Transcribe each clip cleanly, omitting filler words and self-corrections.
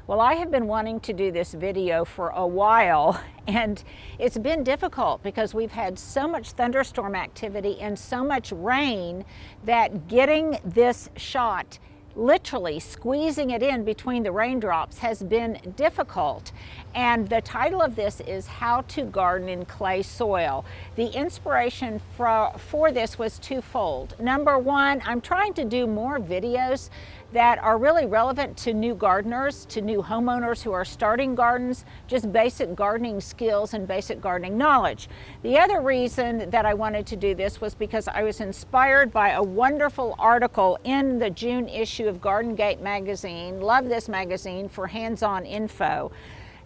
Well, I have been wanting to do this video for a while, and it's been difficult because we've had so much thunderstorm activity and so much rain that getting this shot, literally squeezing it in between the raindrops, has been difficult. And the title of this is How to Garden in Clay Soil. The inspiration for this was twofold. Number one, I'm trying to do more videos that are really relevant to new gardeners, to new homeowners who are starting gardens, just basic gardening skills and basic gardening knowledge. The other reason that I wanted to do this was because I was inspired by a wonderful article in the June issue of Garden Gate magazine. Love this magazine for hands-on info.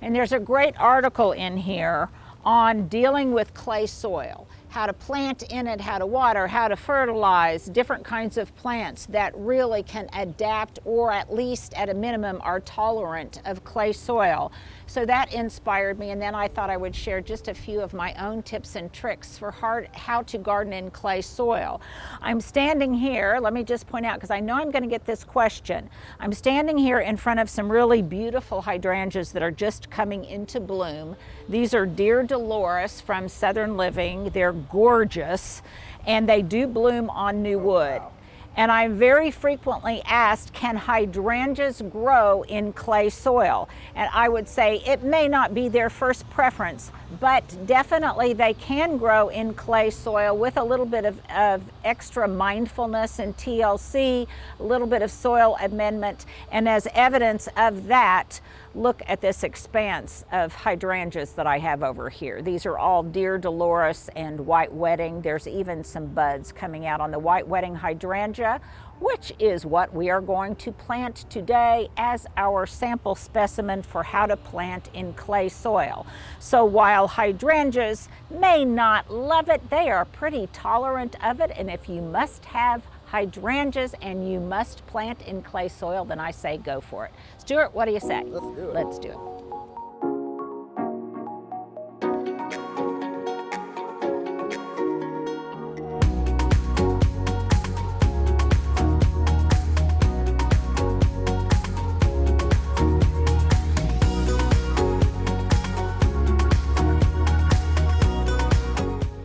And there's a great article in here on dealing with clay soil, how to plant in it, how to water, how to fertilize, different kinds of plants that really can adapt or at least at a minimum are tolerant of clay soil. So that inspired me, and then I thought I would share just a few of my own tips and tricks for how to garden in clay soil. I'm standing here, let me just point out, because I know I'm going to get this question. I'm standing here in front of some really beautiful hydrangeas that are just coming into bloom. These are Deer Dolores from Southern Living. They're gorgeous, and they do bloom on new wood. And I'm very frequently asked, can hydrangeas grow in clay soil? And I would say it may not be their first preference, but definitely they can grow in clay soil with a little bit of extra mindfulness and TLC, a little bit of soil amendment. And as evidence of that, look at this expanse of hydrangeas that I have over here. These are all Deer Dolores and White Wedding. There's even some buds coming out on the White Wedding hydrangea, which is what we are going to plant today as our sample specimen for how to plant in clay soil. So while hydrangeas may not love it, they are pretty tolerant of it. And if you must have hydrangeas and you must plant in clay soil, then I say go for it. Stuart, what do you say? Let's do it. Let's do it.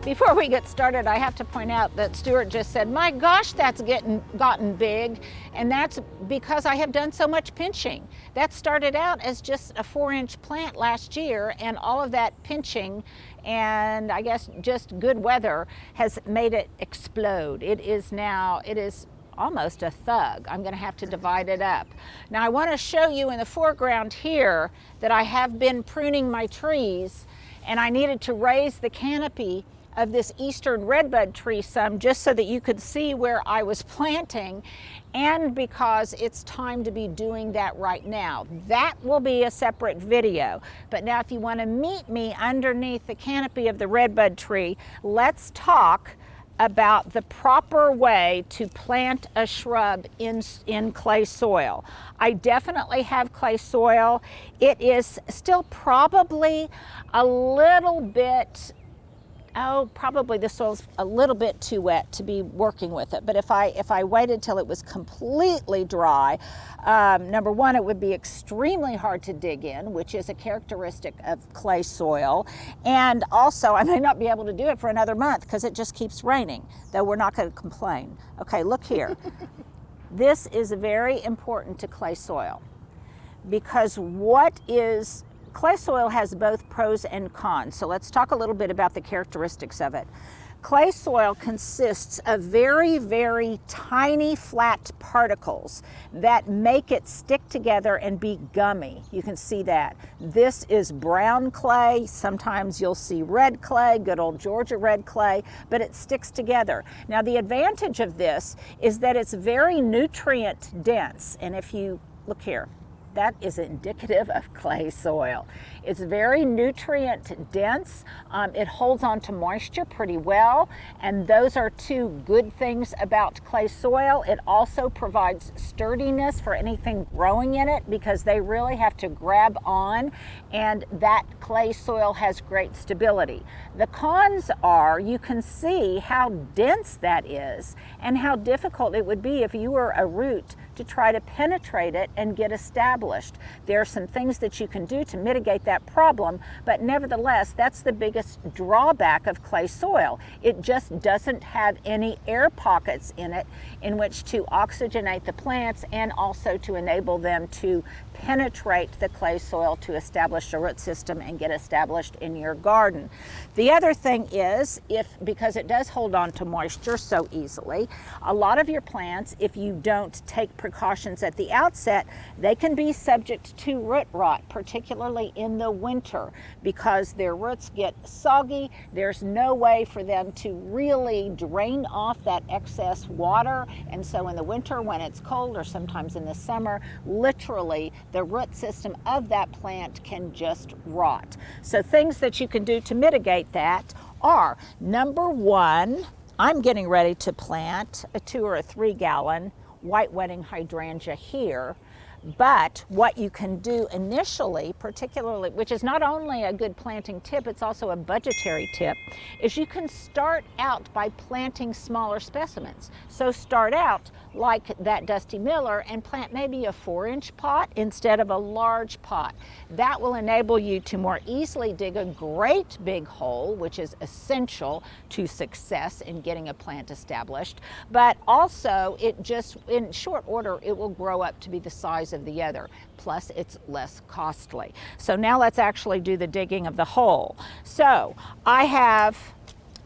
Before we get started, I have to point out that Stuart just said, my gosh, that's gotten big. And that's because I have done so much pinching. That started out as just a 4-inch plant last year, and all of that pinching and I guess just good weather has made it explode. It is almost a thug. I'm going to have to divide it up. Now I want to show you in the foreground here that I have been pruning my trees, and I needed to raise the canopy of this eastern redbud tree some just so that you could see where I was planting, and because it's time to be doing that right now. That will be a separate video. But now if you want to meet me underneath the canopy of the redbud tree, let's talk about the proper way to plant a shrub in clay soil. I definitely have clay soil. It is still probably a little bit, probably the soil's a little bit too wet to be working with it. But if I waited till it was completely dry, number one, it would be extremely hard to dig in, which is a characteristic of clay soil. And also, I may not be able to do it for another month because it just keeps raining, though we're not going to complain. Okay, look here. This is very important to clay soil because clay soil has both pros and cons. So let's talk a little bit about the characteristics of it. Clay soil consists of very, very tiny flat particles that make it stick together and be gummy. You can see that. This is brown clay. Sometimes you'll see red clay, good old Georgia red clay, but it sticks together. Now the advantage of this is that it's very nutrient dense. And if you look here, that is indicative of clay soil. It's very nutrient dense. It holds on to moisture pretty well, and those are two good things about clay soil. It also provides sturdiness for anything growing in it because they really have to grab on, and that clay soil has great stability. The cons are you can see how dense that is and how difficult it would be if you were a root to try to penetrate it and get established. There are some things that you can do to mitigate that problem, but nevertheless, that's the biggest drawback of clay soil. It just doesn't have any air pockets in it in which to oxygenate the plants and also to enable them to penetrate the clay soil to establish a root system and get established in your garden. The other thing is, because it does hold on to moisture so easily, a lot of your plants, if you don't take precautions at the outset, they can be subject to root rot, particularly in the winter, because their roots get soggy. There's no way for them to really drain off that excess water, and so in the winter when it's cold, or sometimes in the summer, literally the root system of that plant can just rot. So things that you can do to mitigate that are, number one, I'm getting ready to plant a 2 or 3 gallon white wedding hydrangea here. But what you can do initially, particularly, which is not only a good planting tip, it's also a budgetary tip, is you can start out by planting smaller specimens. So start out like that Dusty Miller and plant maybe a 4-inch pot instead of a large pot. That will enable you to more easily dig a great big hole, which is essential to success in getting a plant established. But also, it just, in short order, it will grow up to be the size of the other, plus it's less costly. So now let's actually do the digging of the hole. So I have,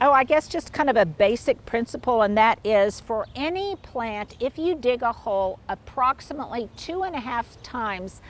I guess just kind of a basic principle, and that is for any plant, if you dig a hole approximately 2.5 times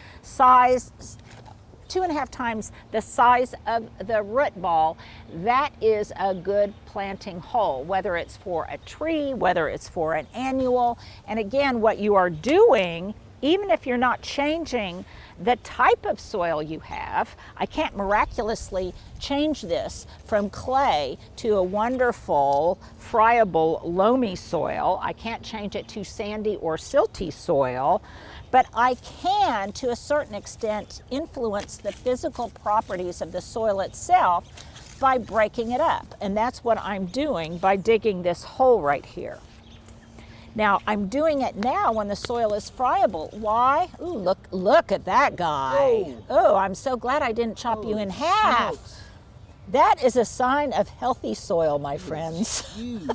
the size of the root ball, that is a good planting hole, whether it's for a tree, whether it's for an annual. And again, what you are doing, even if you're not changing the type of soil you have, I can't miraculously change this from clay to a wonderful, friable, loamy soil. I can't change it to sandy or silty soil, but I can, to a certain extent, influence the physical properties of the soil itself by breaking it up. And that's what I'm doing by digging this hole right here. Now, I'm doing it now when the soil is friable. Why? Ooh, look at that guy. Oh, I'm so glad I didn't chop you in half. Smokes. That is a sign of healthy soil, my friends. Huge.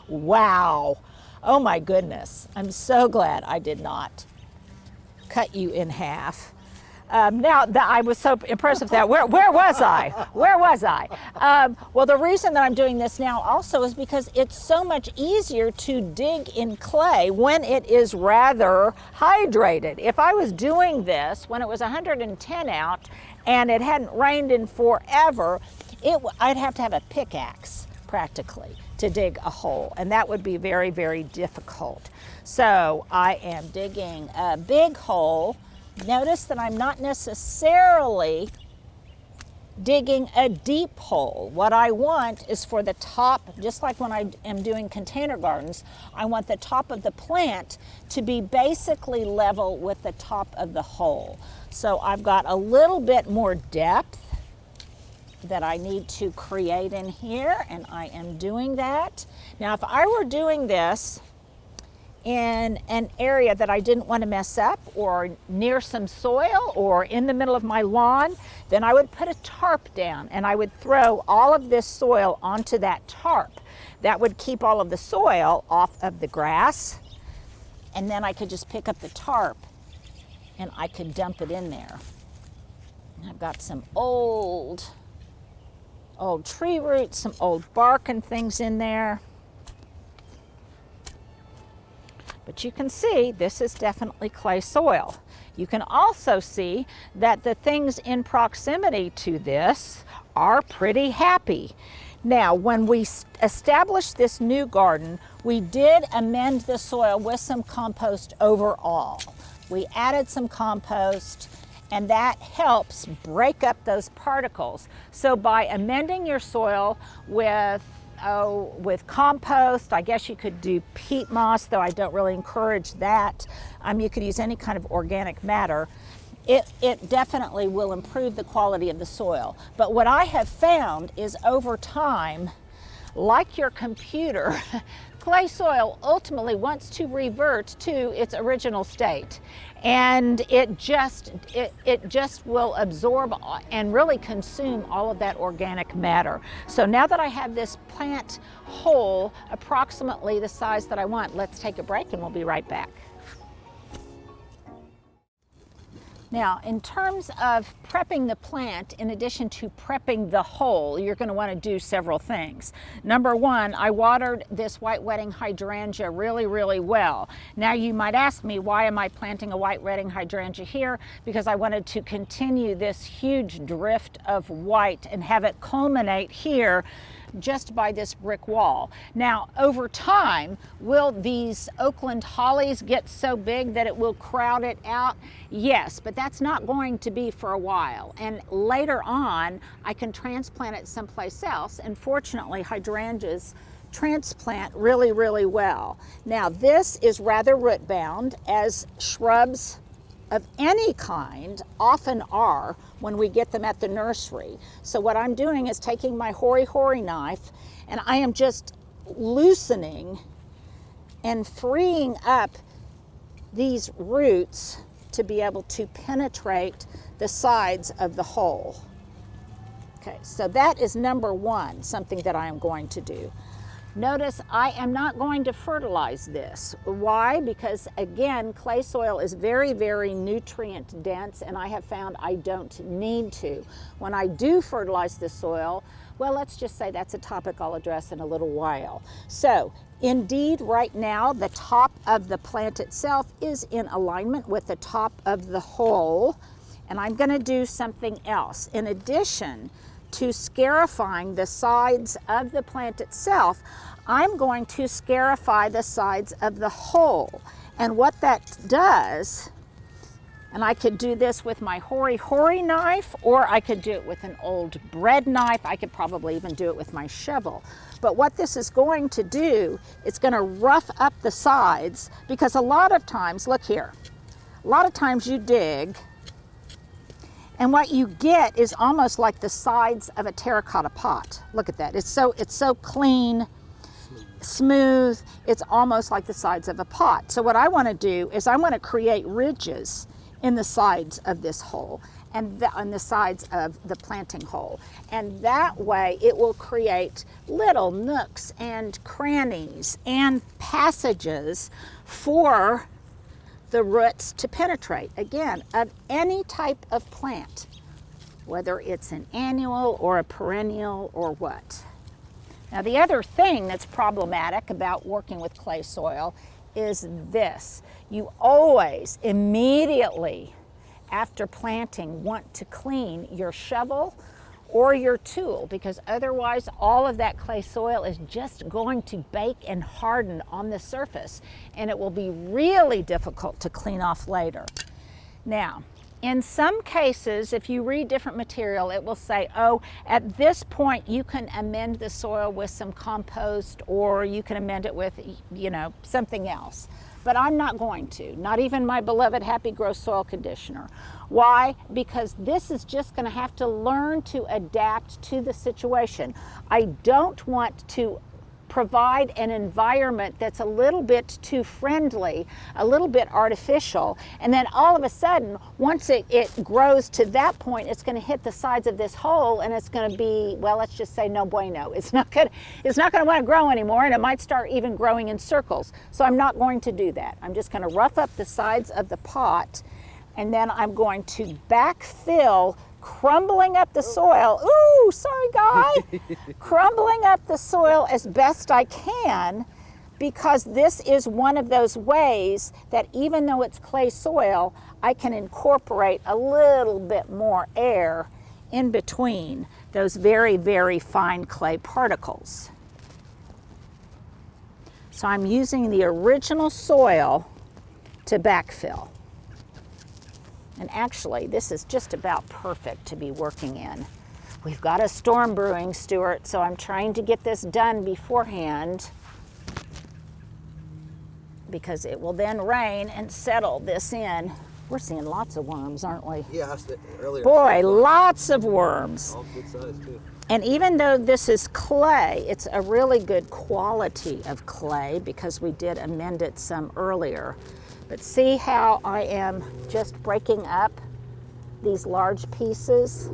Wow. Oh my goodness. I'm so glad I did not cut you in half. Now, I was so impressed with that. Where was I? Where was I? Well, the reason that I'm doing this now also is because it's so much easier to dig in clay when it is rather hydrated. If I was doing this when it was 110 out and it hadn't rained in forever, I'd have to have a pickaxe practically to dig a hole, and that would be very, very difficult. So I am digging a big hole. Notice that I'm not necessarily digging a deep hole. What I want is for the top, just like when I am doing container gardens, I want the top of the plant to be basically level with the top of the hole. So I've got a little bit more depth that I need to create in here, and I am doing that. Now, if I were doing this in an area that I didn't want to mess up, or near some soil, or in the middle of my lawn, then I would put a tarp down and I would throw all of this soil onto that tarp. That would keep all of the soil off of the grass, and then I could just pick up the tarp and I could dump it in there. And I've got some old tree roots, some old bark and things in there. But you can see this is definitely clay soil. You can also see that the things in proximity to this are pretty happy. Now, when we established this new garden, we did amend the soil with some compost overall. We added some compost, and that helps break up those particles. So by amending your soil with compost, I guess you could do peat moss, though I don't really encourage that. You could use any kind of organic matter. It definitely will improve the quality of the soil. But what I have found is over time, like your computer, clay soil ultimately wants to revert to its original state, and it just will absorb and really consume all of that organic matter. So now that I have this plant hole approximately the size that I want, let's take a break and we'll be right back. Now, in terms of prepping the plant, in addition to prepping the hole, you're going to want to do several things. Number one, I watered this white wedding hydrangea really well. Now you might ask me, why am I planting a white wedding hydrangea here? Because I wanted to continue this huge drift of white and have it culminate here just by this brick wall. Now, over time, will these Oakland hollies get so big that it will crowd it out? Yes, but that's not going to be for a while. And later on, I can transplant it someplace else. And fortunately, hydrangeas transplant really well. Now, this is rather root bound, as shrubs of any kind often are when we get them at the nursery. So what I'm doing is taking my hoary knife and I am just loosening and freeing up these roots to be able to penetrate the sides of the hole. Okay, so that is number one, something that I am going to do. Notice I am not going to fertilize this. Why? Because again, clay soil is very nutrient dense, and I have found I don't need to. When I do fertilize the soil, well, let's just say that's a topic I'll address in a little while. So indeed, right now, the top of the plant itself is in alignment with the top of the hole, and I'm going to do something else. In addition to scarifying the sides of the plant itself, I'm going to scarify the sides of the hole. And what that does, and I could do this with my hoary knife, or I could do it with an old bread knife. I could probably even do it with my shovel. But what this is going to do, it's going to rough up the sides, because a lot of times, look here, a lot of times you dig, and what you get is almost like the sides of a terracotta pot. Look at that. It's so clean, smooth. It's almost like the sides of a pot. So what I want to do is I want to create ridges in the sides of this hole and on the sides of the planting hole. And that way it will create little nooks and crannies and passages for the roots to penetrate, again, of any type of plant, whether it's an annual or a perennial or what. Now, the other thing that's problematic about working with clay soil is this. You always immediately after planting want to clean your shovel or your tool, because otherwise all of that clay soil is just going to bake and harden on the surface, and it will be really difficult to clean off later. Now, in some cases, if you read different material, it will say, oh, at this point you can amend the soil with some compost, or you can amend it with, something else. But I'm not going to, not even my beloved Happy Grow soil conditioner. Why? Because this is just going to have to learn to adapt to the situation. I don't want to provide an environment that's a little bit too friendly, a little bit artificial, and then all of a sudden, once it grows to that point, it's going to hit the sides of this hole, and it's going to be, well, let's just say no bueno. It's not going to want to grow anymore, and it might start even growing in circles. So I'm not going to do that. I'm just going to rough up the sides of the pot, and then I'm going to backfill, crumbling up the soil. Ooh, sorry, guy. Crumbling up the soil as best I can, because this is one of those ways that even though it's clay soil, I can incorporate a little bit more air in between those very fine clay particles. So I'm using the original soil to backfill. And actually, this is just about perfect to be working in. We've got a storm brewing, Stuart, so I'm trying to get this done beforehand, because it will then rain and settle this in We're seeing lots of worms, aren't we? Yeah, I said earlier. Boy, lots of worms. All good size too. And even though this is clay, it's a really good quality of clay because we did amend it some earlier. But see how I am just breaking up these large pieces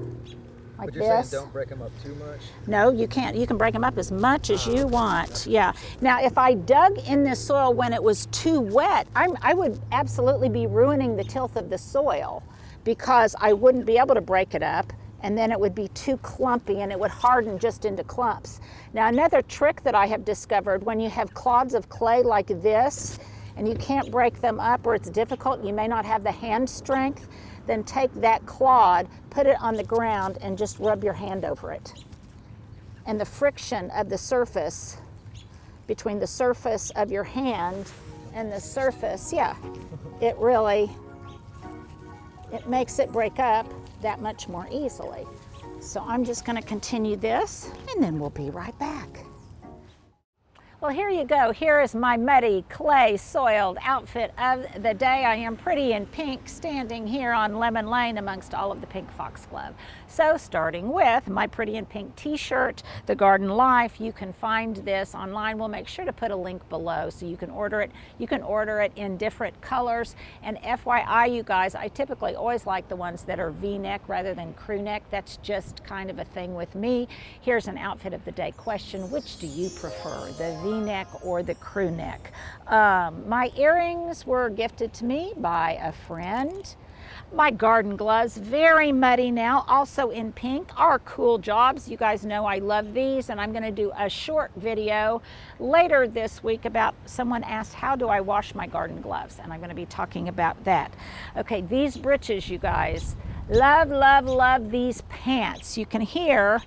like But you're this? saying don't break them up too much? No, you can't. You can break them up as much as you want. Yeah. Now, if I dug in this soil when it was too wet, I would absolutely be ruining the tilth of the soil because I wouldn't be able to break it up, and then it would be too clumpy and it would harden just into clumps. Now, another trick that I have discovered, when you have clods of clay like this and you can't break them up or it's difficult, you may not have the hand strength, then take that clod, put it on the ground and just rub your hand over it. And the friction of the surface, between the surface of your hand and the surface, yeah, it makes it break up that much more easily. So I'm just going to continue this and then we'll be right back. Well, here you go. Here is my muddy, clay soiled outfit of the day. I am pretty in pink, standing here on Lemon Lane amongst all of the pink foxglove. So starting with my pretty in pink t-shirt, The Garden Life. You can find this online. We'll make sure to put a link below so you can order it. You can order it in different colors. And FYI, you guys, I typically always like the ones that are V-neck rather than crew neck. That's just kind of a thing with me. Here's an outfit of the day question. Which do you prefer, the V-neck or the crew neck? My earrings were gifted to me by a friend. My garden gloves, very muddy now, also in pink, are Cool Jobs. You guys know I love these, and I'm going to do a short video later this week about someone asked, how do I wash my garden gloves? And I'm going to be talking about that. Okay, these breeches, you guys, love, love, love these pants. You can hear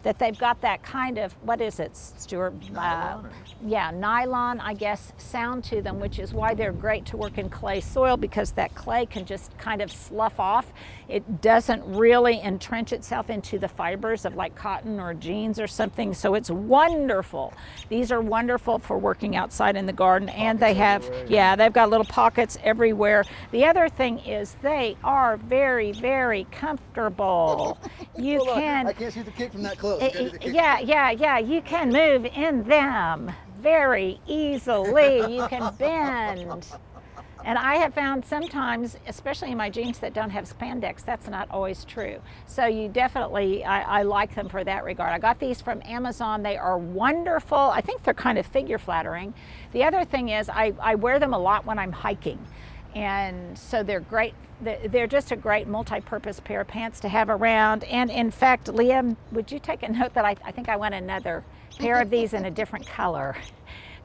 that they've got that kind of, what is it, Stuart? Nylon? Yeah, nylon, I guess, sound to them, which is why they're great to work in clay soil, because that clay can just kind of slough off. It doesn't really entrench itself into the fibers of like cotton or jeans or something, so it's wonderful. These are wonderful for working outside in the garden, and they have, yeah, they've got little pockets everywhere. The other thing is they are very, very comfortable. You can, I can't see the kick from that close. yeah, you can move in them very easily. You can bend. And I have found sometimes, especially in my jeans that don't have spandex, that's not always true. So you definitely, I like them for that regard. I got these from Amazon. They are wonderful. I think they're kind of figure flattering. The other thing is I wear them a lot when I'm hiking. And so they're great. They're just a great multi-purpose pair of pants to have around. And in fact, Liam, would you take a note that I think I want another pair of these in a different color,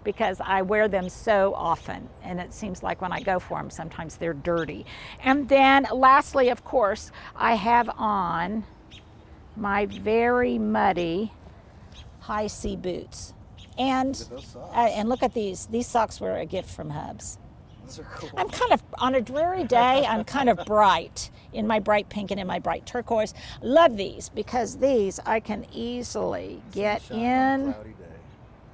because I wear them so often, and it seems like when I go for them, sometimes they're dirty. And then lastly, of course, I have on my very muddy high sea boots. And look at these. These socks were a gift from Hubs. Those are cool. I'm kind of, on a dreary day, I'm kind of bright in my bright pink and in my bright turquoise. Love these because these I can easily get Sunshine on a in cloudy day.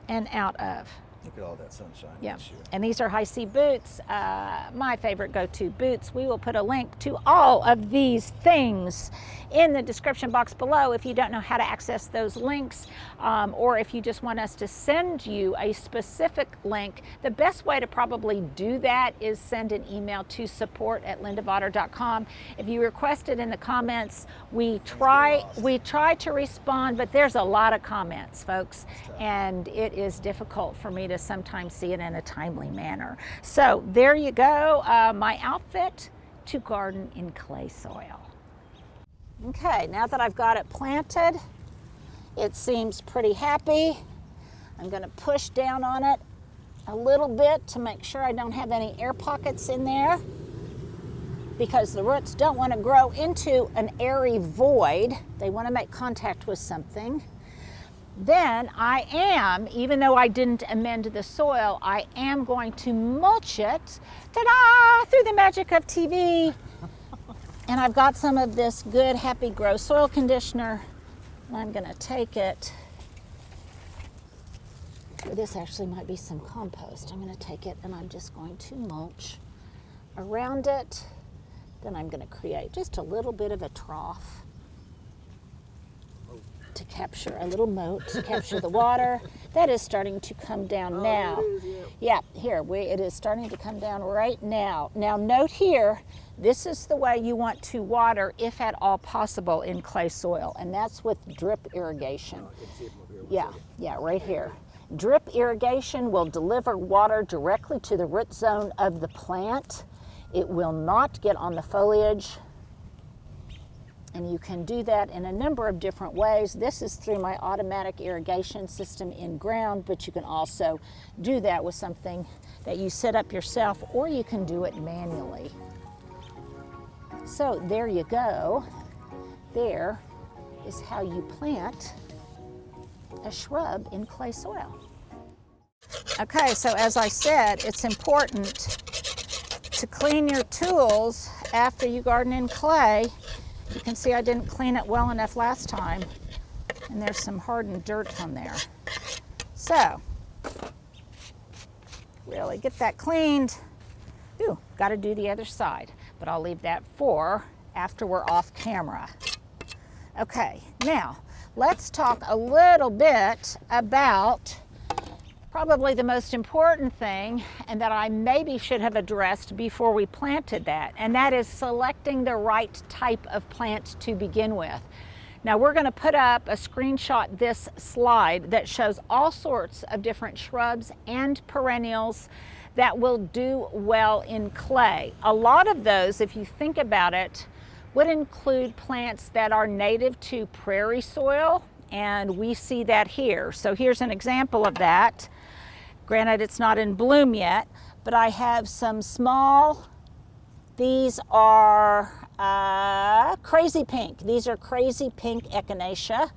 and out of. Look at all that sunshine Yeah, this year. and these are high sea boots, my favorite go-to boots. We will put a link to all of these things in the description box below if you don't know how to access those links, or if you just want us to send you a specific link. The best way to probably do that is send an email to support@lindaVater.com. If you request it in the comments, we try to respond, but there's a lot of comments, folks, and it is difficult for me to sometimes see it in a timely manner. So there you go, my outfit to garden in clay soil. Okay, now that I've got it planted, it seems pretty happy. I'm going to push down on it a little bit to make sure I don't have any air pockets in there, because the roots don't want to grow into an airy void. They want to make contact with something. Then I am, even though I didn't amend the soil, I am going to mulch it, ta-da, through the magic of TV. And I've got some of this good Happy Grow soil conditioner. And I'm gonna take it, this actually might be some compost. I'm gonna take it and I'm just going to mulch around it Then I'm going to create just a little bit of a trough to capture a little moat, to capture the water. That is starting to come down now. It is, Yeah, here, it is starting to come down right now. Now note here, this is the way you want to water, if at all possible, in clay soil, and that's with drip irrigation. I can see it from up here. Yeah, yeah, right here. Drip irrigation will deliver water directly to the root zone of the plant. It will not get on the foliage. And you can do that in a number of different ways. This is through my automatic irrigation system in ground, but you can also do that with something that you set up yourself, or you can do it manually. So there you go. There is how you plant a shrub in clay soil. Okay, so as I said, it's important to clean your tools after you garden in clay. You can see I didn't clean it well enough last time, and there's some hardened dirt on there. So, really get that cleaned. Ooh, got to do the other side, but I'll leave that for after we're off camera. Okay, now let's talk a little bit about probably the most important thing, and that I maybe should have addressed before we planted that, and that is selecting the right type of plant to begin with. Now we're going to put up a screenshot, this slide that shows all sorts of different shrubs and perennials that will do well in clay. A lot of those, if you think about it, would include plants that are native to prairie soil, and we see that here. So here's an example of that. Granted, it's not in bloom yet, but I have some small, these are crazy pink. These are crazy pink echinacea.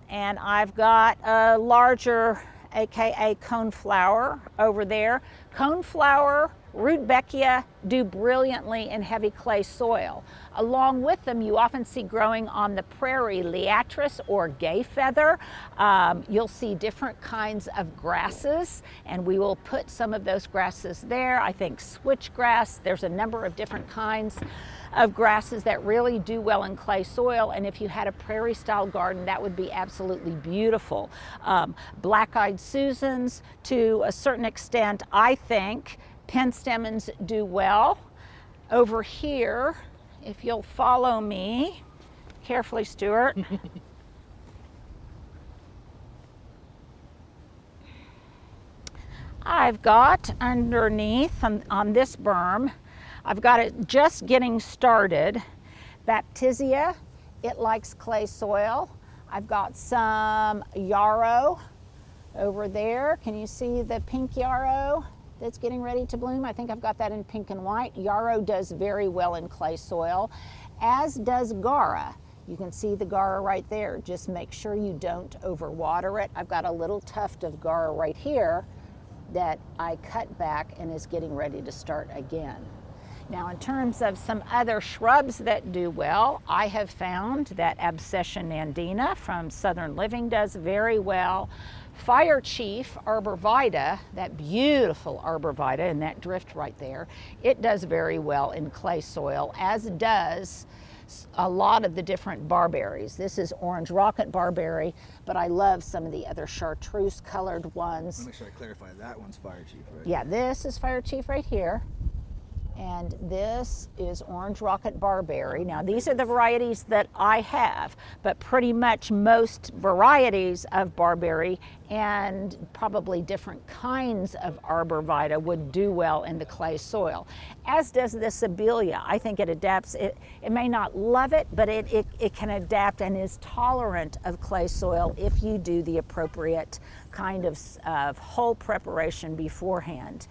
And I've got a larger, AKA coneflower over there. Coneflower, rudbeckia do brilliantly in heavy clay soil. Along with them, you often see growing on the prairie liatris or gay feather. You'll see different kinds of grasses, and we will put some of those grasses there. I think switchgrass, there's a number of different kinds of grasses that really do well in clay soil, and if you had a prairie style garden, that would be absolutely beautiful. Black-eyed Susans, to a certain extent, I think. Penstemons do well. Over here, if you'll follow me carefully, Stuart. I've got underneath on this berm, I've got it just getting started. Baptisia, it likes clay soil. I've got some yarrow over there. Can you see the pink yarrow that's getting ready to bloom? I think I've got that in pink and white. Yarrow does very well in clay soil, as does Gara. You can see the Gara right there. Just make sure you don't overwater it. I've got a little tuft of Gara right here that I cut back and is getting ready to start again. Now, in terms of some other shrubs that do well, I have found that Abscission nandina from Southern Living does very well. Fire Chief arborvitae, that beautiful arborvitae in that drift right there, it does very well in clay soil, as does a lot of the different barberries. This is orange rocket barberry, but I love some of the other chartreuse colored ones. Let me make sure I clarify, that one's Fire Chief, right? Yeah, this is Fire Chief right here. And this is orange rocket barberry. Now these are the varieties that I have, but pretty much most varieties of barberry and probably different kinds of arborvitae would do well in the clay soil, as does the Sibylla. I think it adapts, it may not love it, but it can adapt and is tolerant of clay soil if you do the appropriate kind of hole preparation beforehand.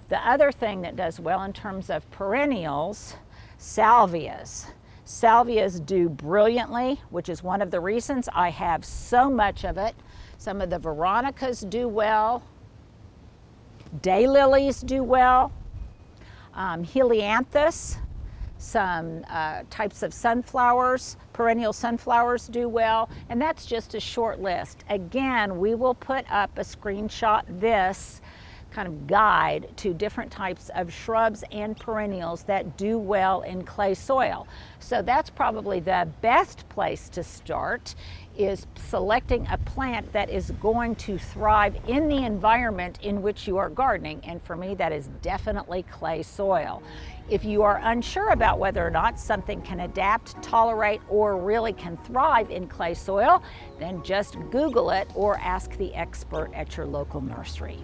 The other thing that does well in terms of perennials, salvias. Salvias do brilliantly, which is one of the reasons I have so much of it. Some of the veronicas do well. Daylilies do well. Helianthus, some types of sunflowers, perennial sunflowers do well, and that's just a short list. Again, we will put up a screenshot this kind of guide to different types of shrubs and perennials that do well in clay soil. So that's probably the best place to start, is selecting a plant that is going to thrive in the environment in which you are gardening. And for me, that is definitely clay soil. If you are unsure about whether or not something can adapt, tolerate, or really can thrive in clay soil, then just Google it or ask the expert at your local nursery.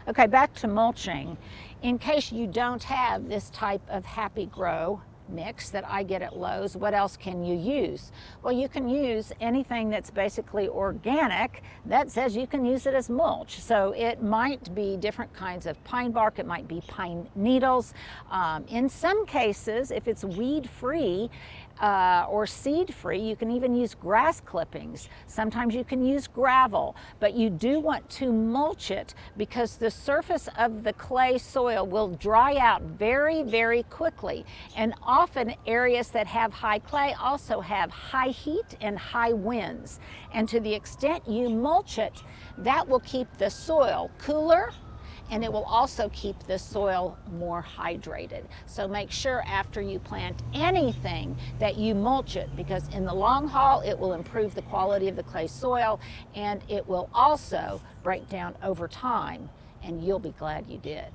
Okay, back to mulching. In case you don't have this type of Happy Grow mix that I get at Lowe's, what else can you use? Well, you can use anything that's basically organic that says you can use it as mulch. So it might be different kinds of pine bark, it might be pine needles. In some cases, if it's weed-free, or seed-free, you can even use grass clippings. Sometimes you can use gravel, but you do want to mulch it because the surface of the clay soil will dry out very, very quickly. And often areas that have high clay also have high heat and high winds. And to the extent you mulch it, that will keep the soil cooler, and it will also keep the soil more hydrated. So make sure after you plant anything that you mulch it, because in the long haul it will improve the quality of the clay soil, and it will also break down over time, and you'll be glad you did.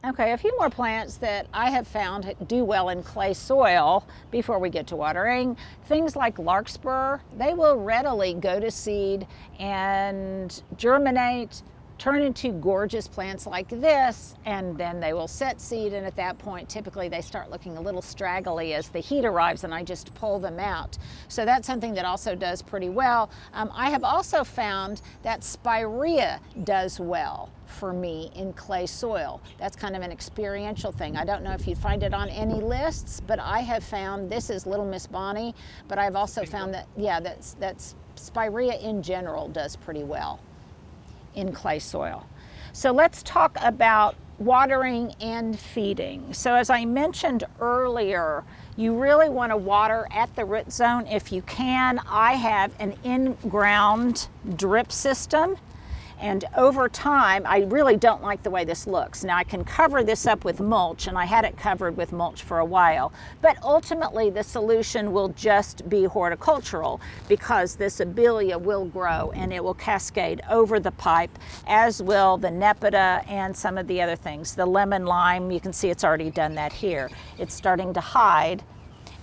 Okay, a few more plants that I have found do well in clay soil before we get to watering. Things like Larkspur, they will readily go to seed and germinate, turn into gorgeous plants like this, and then they will set seed, and at that point typically they start looking a little straggly as the heat arrives and I just pull them out. So that's something that also does pretty well. I have also found that spirea does well for me in clay soil. That's kind of an experiential thing. I don't know if you'd find it on any lists, but I have found, this is Little Miss Bonnie, but I've also found that, yeah, that's spirea in general does pretty well in clay soil. So let's talk about watering and feeding. So as I mentioned earlier, you really want to water at the root zone if you can. I have an in-ground drip system, and over time, I really don't like the way this looks. Now I can cover this up with mulch, and I had it covered with mulch for a while, but ultimately the solution will just be horticultural, because this abelia will grow and it will cascade over the pipe, as will the nepeta and some of the other things. The lemon lime, you can see it's already done that here. It's starting to hide,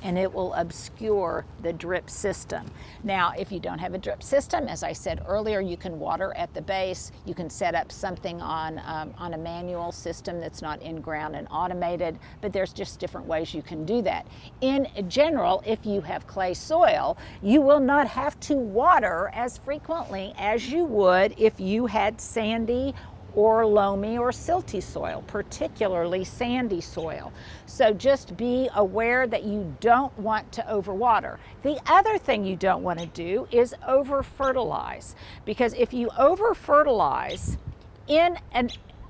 and it will obscure the drip system. Now, if you don't have a drip system, as I said earlier, you can water at the base. You can set up something on a manual system that's not in ground and automated, but there's just different ways you can do that. In general, if you have clay soil, you will not have to water as frequently as you would if you had sandy or loamy or silty soil, particularly sandy soil. So just be aware that you don't want to overwater. The other thing you don't want to do is over-fertilize, because if you over-fertilize in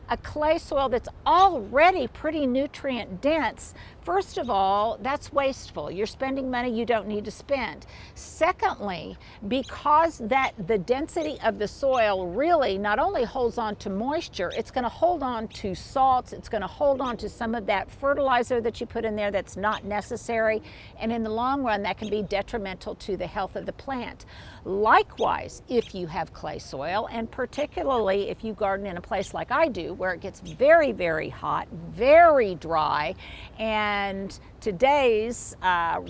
a clay soil that's already pretty nutrient dense, first of all, that's wasteful. You're spending money you don't need to spend. Secondly, because the density of the soil really not only holds on to moisture, it's going to hold on to salts, it's going to hold on to some of that fertilizer that you put in there that's not necessary, and in the long run that can be detrimental to the health of the plant. Likewise, if you have clay soil, and particularly if you garden in a place like I do, where it gets very, very hot, very dry, and today's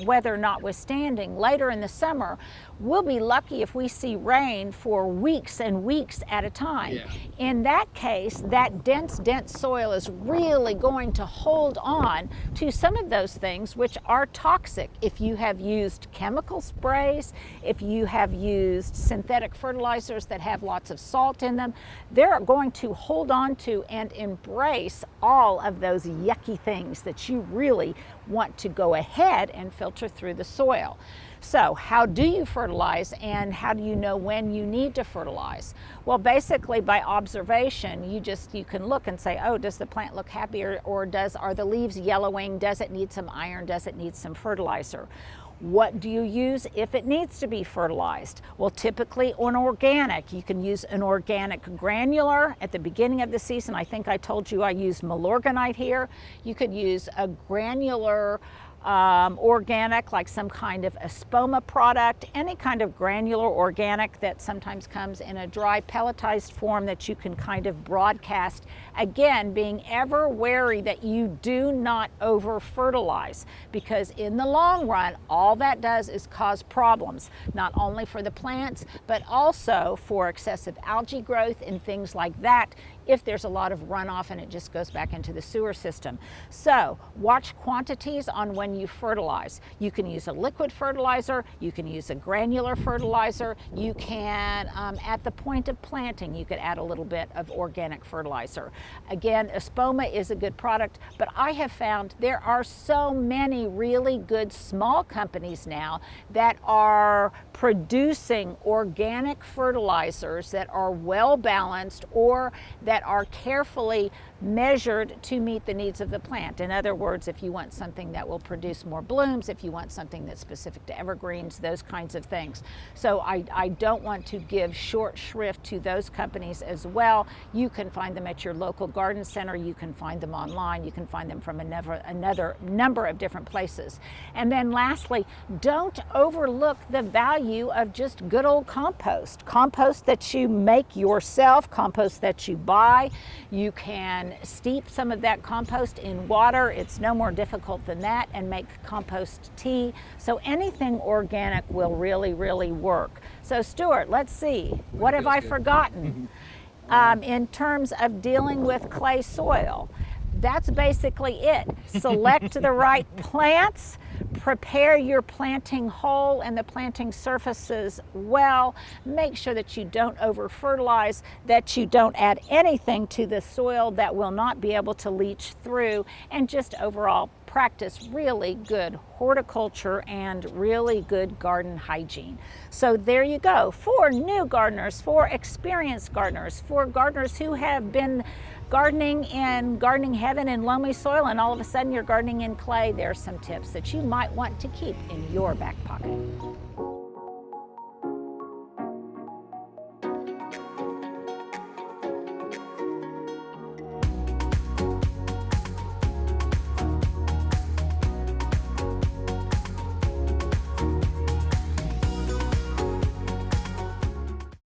weather notwithstanding, later in the summer, we'll be lucky if we see rain for weeks and weeks at a time. Yeah. In that case, that dense soil is really going to hold on to some of those things which are toxic. If you have used chemical sprays, if you have used synthetic fertilizers that have lots of salt in them, they're going to hold on to and embrace all of those yucky things that you really want to go ahead and filter through the soil. So how do you fertilize, and how do you know when you need to fertilize? Well, basically by observation, you can look and say, oh, does the plant look happy, or are the leaves yellowing? Does it need some iron? Does it need some fertilizer? What do you use if it needs to be fertilized? Well, typically on organic, you can use an organic granular at the beginning of the season. I think I told you I used Milorganite here. You could use a granular organic, like some kind of espoma product, any kind of granular organic that sometimes comes in a dry pelletized form that you can kind of broadcast. Again, being ever wary that you do not over fertilize, because in the long run, all that does is cause problems, not only for the plants, but also for excessive algae growth and things like that, if there's a lot of runoff and it just goes back into the sewer system. So watch quantities on when you fertilize. You can use a liquid fertilizer, you can use a granular fertilizer, you can, at the point of planting, you could add a little bit of organic fertilizer. Again, espoma is a good product, but I have found there are so many really good small companies now that are producing organic fertilizers that are well balanced or that are carefully measured to meet the needs of the plant. In other words, if you want something that will produce more blooms, if you want something that's specific to evergreens, those kinds of things. So I don't want to give short shrift to those companies as well. You can find them at your local garden center, you can find them online, you can find them from another number of different places. And then lastly, don't overlook the value of just good old compost. Compost that you make yourself, compost that you buy. You can steep some of that compost in water. It's no more difficult than that, and make compost tea. So anything organic will really, really work. So Stuart, let's see, what have I forgotten in terms of dealing with clay soil? That's basically it. Select the right plants, prepare your planting hole and the planting surfaces well, make sure that you don't over fertilize, that you don't add anything to the soil that will not be able to leach through, and just overall practice really good horticulture and really good garden hygiene. So there you go, for new gardeners, for experienced gardeners, for gardeners who have been gardening in gardening heaven in loamy soil and all of a sudden you're gardening in clay. There's some tips that you might want to keep in your back pocket.